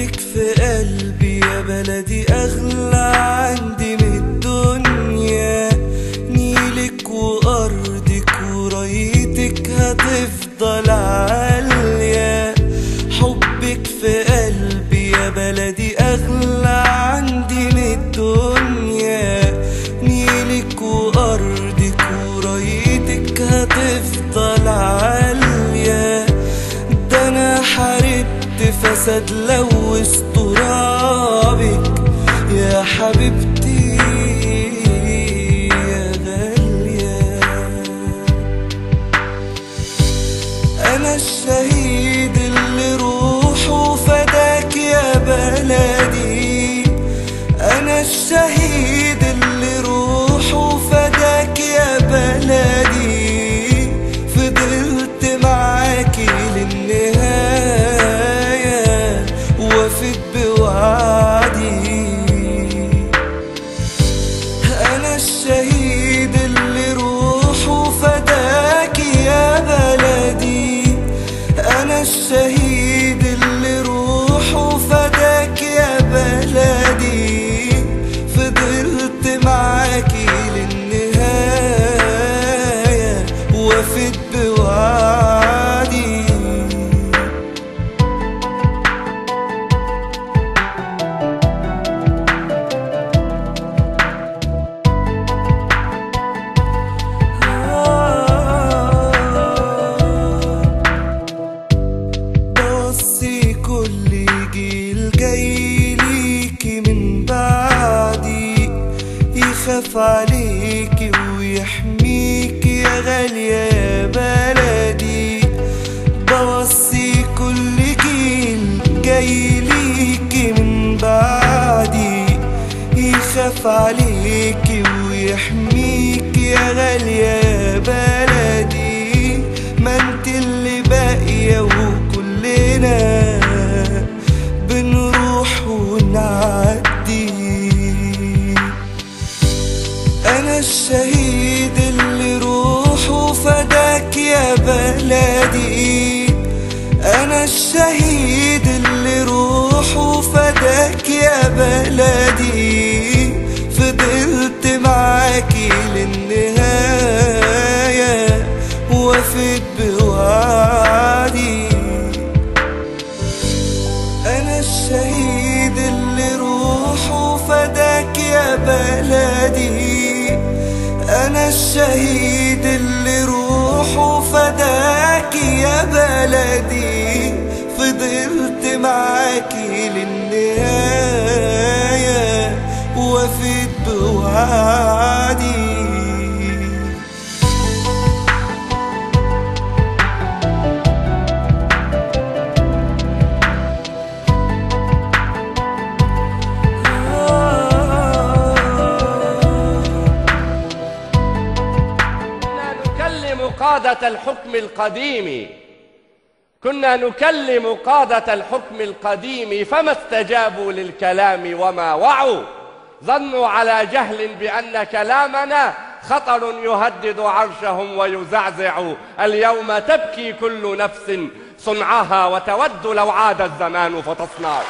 حبك في قلبي يا بلدي أغلى عندي من الدنيا. نيلك وأرضك ورايتك هتفضل عالية. حبك في قلبي يا بلدي أغلى عندي من الدنيا. نيلك وأرضك ورايتك هتفضل عالية. ده أنا حاربت فساد لوث ترابك يا حبيبتي يا غالية. أنا الشهيد اللي روحه فداك يا بلدي. أنا الشهيد اللي روحه فداك يا بلدي. فضلت معاكي للنهاية وفيت بوعدي. أنا الشهيد اللي روحه فداك يا بلدي. أنا الشهيد اللي روحه فداك يا بلدي. فضلت معاكي للنهاية وفيت بوعدي. بوصي كل جيل جاي ليكي من بعدي يخاف عليكي ويحميكي يا غالية يا بلدي. بوصي كل جيل جاي ليكي من بعدي يخاف عليكي ويحميكي يا غالية يا بلدي. ما انت اللي باقية وكلنا بنروح ونعدي. أنا الشهيد اللي روحه فداك يا بلدي. أنا الشهيد اللي روحه فداك يا بلدي. فضلت معاكي للنهاية وفيت بوعدي. أنا الشهيد اللي روحه فداك يا بلدي. أنا الشهيد اللي روحه فداك يا بلدي. فضلت معاكي للنهاية وفيت بوعدي. قادة الحكم القديم كنا نكلم قادة الحكم القديم فما استجابوا للكلام وما وعوا. ظنوا على جهل بأن كلامنا خطر يهدد عرشهم ويزعزع. اليوم تبكي كل نفس صنعها وتود لو عاد الزمان فتصنع.